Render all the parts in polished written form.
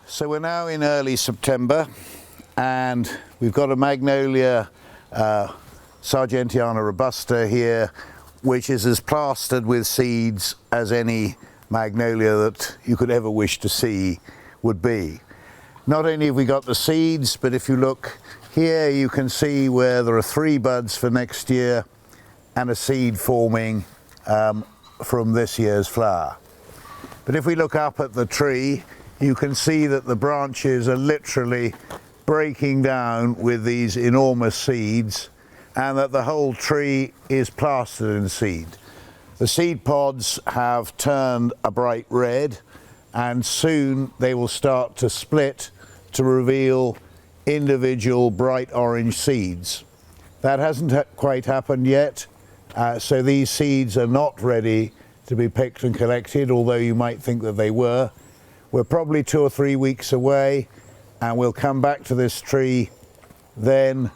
So we're now in early September and we've got a magnolia Sargentiana robusta here, which is as plastered with seeds as any magnolia that you could ever wish to see would be. Not only have we got the seeds, but if you look here you can see where there are 3 buds for next year and a seed forming from this year's flower. But if we look up at the tree, you can see that the branches are literally breaking down with these enormous seeds, and that the whole tree is plastered in seed. The seed pods have turned a bright red, and soon they will start to split to reveal individual bright orange seeds. That hasn't quite happened yet, so these seeds are not ready to be picked and collected, although you might think that they were. We're probably 2 or 3 weeks away, and we'll come back to this tree then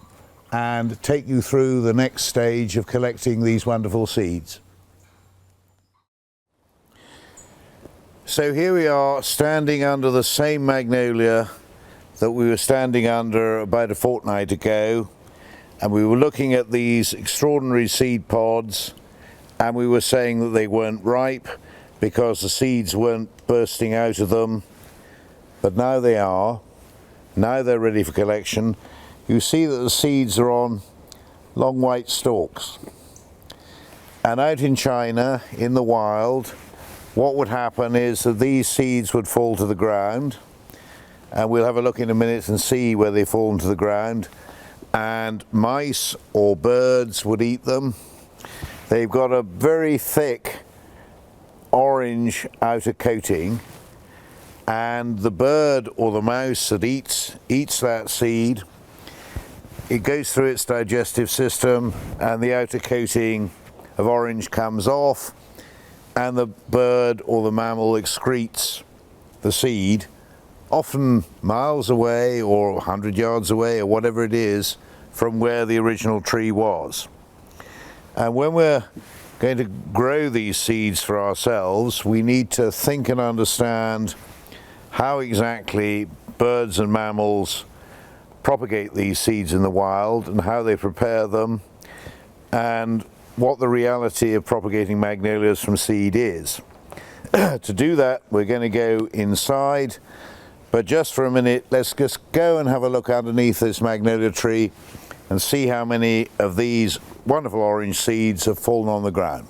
and take you through the next stage of collecting these wonderful seeds. So here we are standing under the same magnolia that we were standing under about a fortnight ago, and we were looking at these extraordinary seed pods, and we were saying that they weren't ripe because the seeds weren't bursting out of them, but now they are. Now they're ready for collection. You see that the seeds are on long white stalks. And out in China, in the wild, what would happen is that these seeds would fall to the ground, and we'll have a look in a minute and see where they fall into the ground, and mice or birds would eat them. They've got a very thick orange outer coating, and the bird or the mouse that eats that seed, it goes through its digestive system and the outer coating of orange comes off, and the bird or the mammal excretes the seed, often miles away or 100 yards away or whatever it is from where the original tree was. And when we're going to grow these seeds for ourselves, we need to think and understand how exactly birds and mammals propagate these seeds in the wild and how they prepare them, and what the reality of propagating magnolias from seed is. To do that, we're going to go inside, but just for a minute, let's just go and have a look underneath this magnolia tree and see how many of these wonderful orange seeds have fallen on the ground.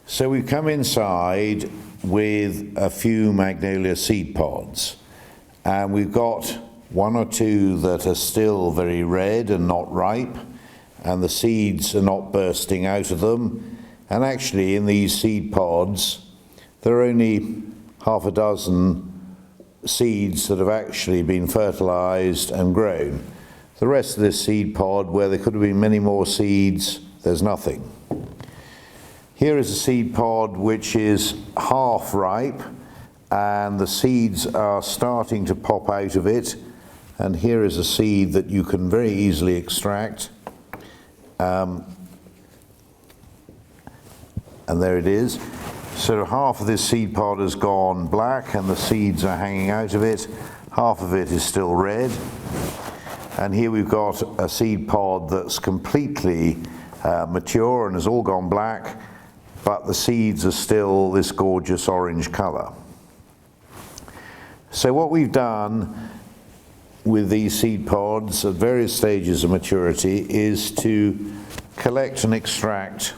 So we've come inside with a few magnolia seed pods, and we've got 1 or 2 that are still very red and not ripe, and the seeds are not bursting out of them. And actually in these seed pods there are only half a dozen seeds that have actually been fertilized and grown. The rest of this seed pod, where there could have been many more seeds, there's nothing. Here is a seed pod which is half ripe, and the seeds are starting to pop out of it, and here is a seed that you can very easily extract. And there it is. So half of this seed pod has gone black and the seeds are hanging out of it. Half of it is still red. And here we've got a seed pod that's completely mature and has all gone black, but the seeds are still this gorgeous orange color. So what we've done with these seed pods at various stages of maturity is to collect and extract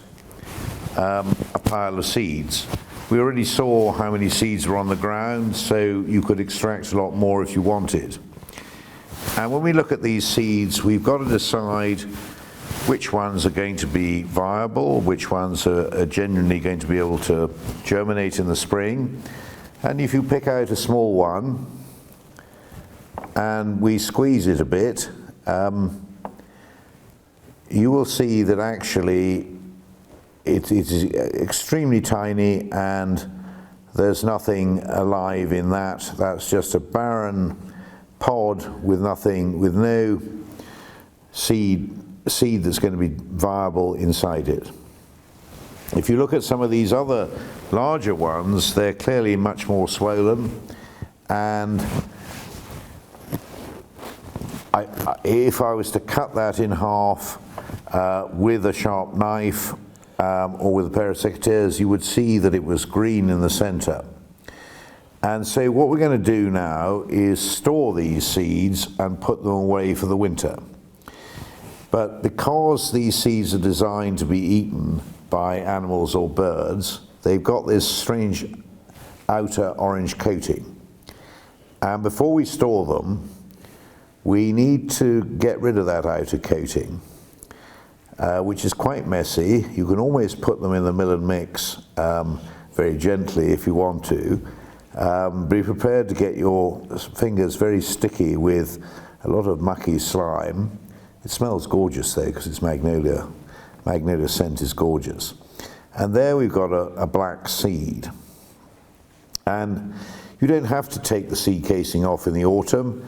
a pile of seeds. We already saw how many seeds were on the ground, so you could extract a lot more if you wanted. And when we look at these seeds, we've got to decide which ones are going to be viable, which ones are genuinely going to be able to germinate in the spring. And if you pick out a small one and we squeeze it a bit, you will see that actually it is extremely tiny and there's nothing alive in that. That's just a barren pod with nothing, with no seed seed that's going to be viable inside it. If you look at some of these other larger ones, they're clearly much more swollen, and if I was to cut that in half with a sharp knife or with a pair of secateurs, you would see that it was green in the center. And so what we're going to do now is store these seeds and put them away for the winter. But because these seeds are designed to be eaten by animals or birds, they've got this strange outer orange coating. And before we store them, we need to get rid of that outer coating, which is quite messy. You can always put them in the mill and mix very gently if you want to. Be prepared to get your fingers very sticky with a lot of mucky slime. It smells gorgeous though, because it's magnolia. Magnolia scent is gorgeous. And there we've got a black seed. And you don't have to take the seed casing off in the autumn.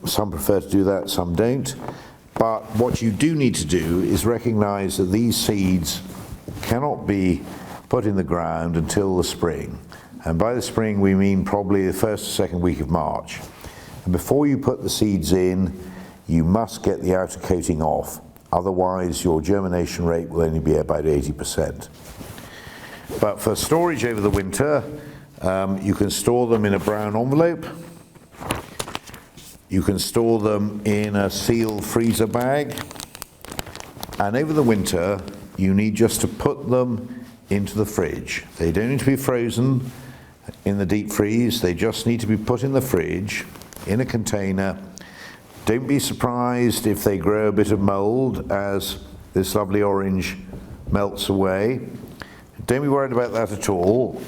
Some prefer to do that, some don't. But what you do need to do is recognize that these seeds cannot be put in the ground until the spring. And by the spring we mean probably the first or second week of March. And before you put the seeds in, you must get the outer coating off. Otherwise your germination rate will only be about 80%. But for storage over the winter, you can store them in a brown envelope. You can store them in a sealed freezer bag. And over the winter, you need just to put them into the fridge. They don't need to be frozen in the deep freeze. They just need to be put in the fridge in a container. Don't be surprised if they grow a bit of mold as this lovely orange melts away. Don't be worried about that at all.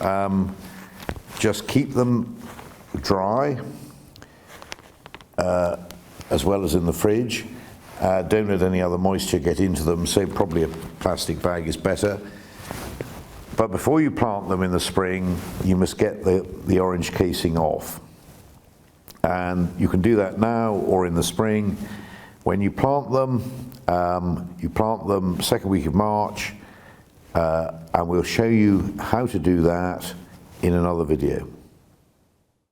Just keep them dry as well as in the fridge. Don't let any other moisture get into them, so probably a plastic bag is better. But before you plant them in the spring, you must get the orange casing off. And you can do that now or in the spring. When you plant them second week of March, and we'll show you how to do that in another video.